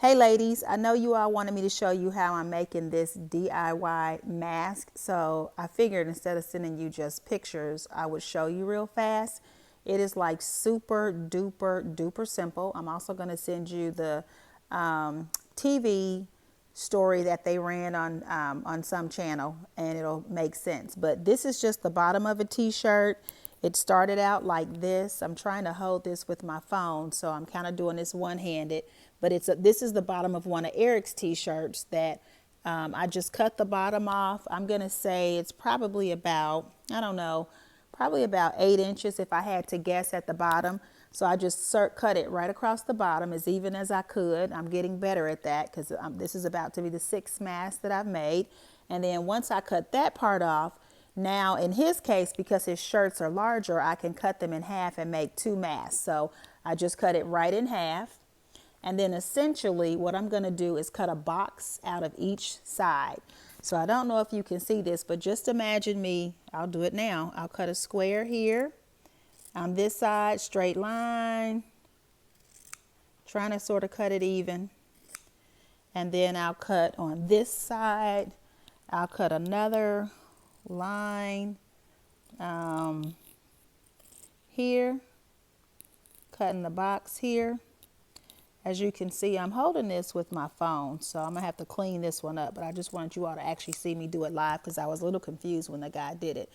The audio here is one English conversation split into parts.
Hey ladies, I know you all wanted me to show you how I'm making this DIY mask, so I figured instead of sending you just pictures, I would show you real fast. It is like super duper simple. I'm also going to send you the TV story that they ran on some channel, and it'll make sense. But this is just the bottom of a t-shirt. It started out like this. I'm trying to hold this with my phone, so I'm kind of doing this one-handed. But this is the bottom of one of Eric's t-shirts that I just cut the bottom off. I'm going to say it's probably about, I don't know, probably about 8 inches if I had to guess at the bottom. So I just cut it right across the bottom as even as I could. I'm getting better at that because this is about to be the 6th mask that I've made. And then once I cut that part off, now in his case, because his shirts are larger, I can cut them in half and make 2 masks. So I just cut it right in half. And then essentially what I'm going to do is cut a box out of each side. So I don't know if you can see this, but just imagine me, I'll do it now. I'll cut a square here on this side, straight line, trying to sort of cut it even. And then I'll cut on this side, I'll cut another line here, cutting the box here. As you can see, I'm holding this with my phone, so I'm gonna have to clean this one up, but I just wanted you all to actually see me do it live because I was a little confused when the guy did it.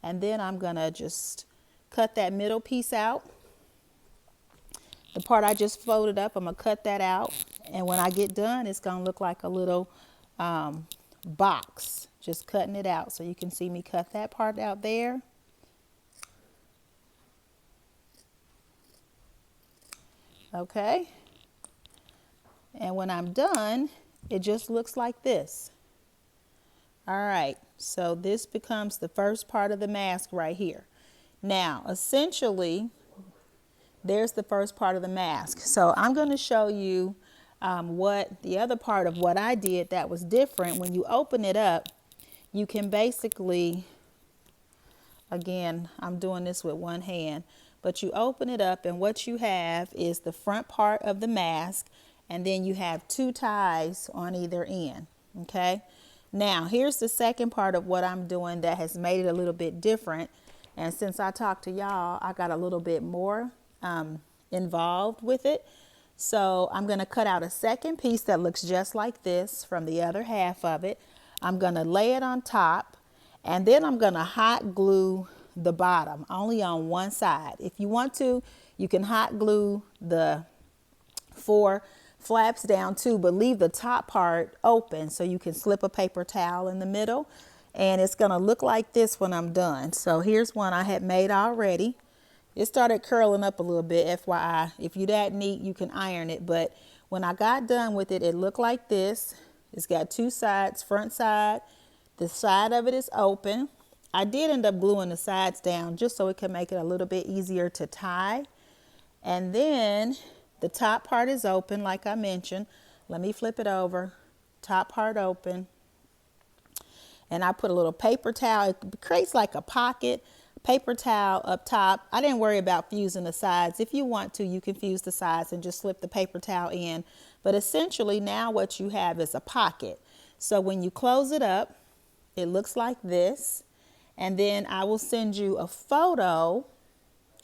And then I'm gonna just cut that middle piece out. The part I just folded up, I'm gonna cut that out. And when I get done, it's gonna look like a little box, just cutting it out. So you can see me cut that part out there. Okay. And when I'm done, it just looks like this. All right, so this becomes the first part of the mask right here. Now, essentially, there's the first part of the mask. So I'm going to show you what the other part of what I did that was different. When you open it up, you can basically, again, I'm doing this with one hand, but you open it up and what you have is the front part of the mask, and then you have 2 ties on either end. Okay. Now here's the second part of what I'm doing that has made it a little bit different. And since I talked to y'all, I got a little bit more involved with it. So I'm going to cut out a second piece that looks just like this from the other half of it. I'm going to lay it on top, and then I'm going to hot glue the bottom only on one side. If you want to, you can hot glue the 4 flaps down too, but leave the top part open so you can slip a paper towel in the middle, and it's going to look like this when I'm done. So here's one I had made already. It started curling up a little bit, FYI. If you're that neat, you can iron it, but when I got done with it, it looked like this. It's got 2 sides, front side. The side of it is open. I did end up gluing the sides down just so it could make it a little bit easier to tie. And then the top part is open, like I mentioned. Let me flip it over. Top part open. And I put a little paper towel. It creates like a pocket. Paper towel up top. I didn't worry about fusing the sides. If you want to, you can fuse the sides and just slip the paper towel in. But essentially now what you have is a pocket. So when you close it up, it looks like this. And then I will send you a photo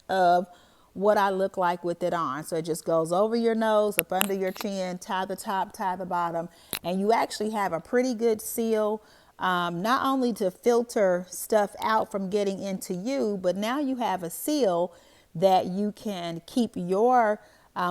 of what I look like with it on. So it just goes over your nose, up under your chin, tie the top, tie the bottom, and you actually have a pretty good seal, not only to filter stuff out from getting into you, but now you have a seal that you can keep your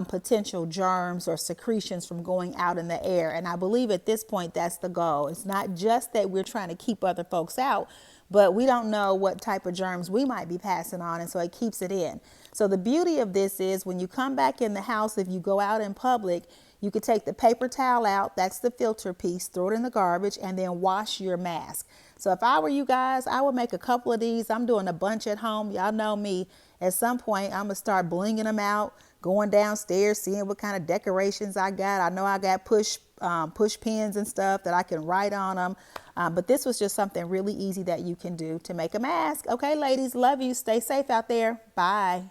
potential germs or secretions from going out in the air. And I believe at this point that's the goal. It's not just that we're trying to keep other folks out, but we don't know what type of germs we might be passing on, and so it keeps it in. So the beauty of this is when you come back in the house, if you go out in public, you could take the paper towel out, that's the filter piece, throw it in the garbage, and then wash your mask. So if I were you guys, I would make a couple of these. I'm doing a bunch at home. Y'all know me. At some point, I'm going to start blinging them out, going downstairs, seeing what kind of decorations I got. I know I got push pins and stuff that I can write on them. But this was just something really easy that you can do to make a mask. Okay, ladies, love you. Stay safe out there. Bye.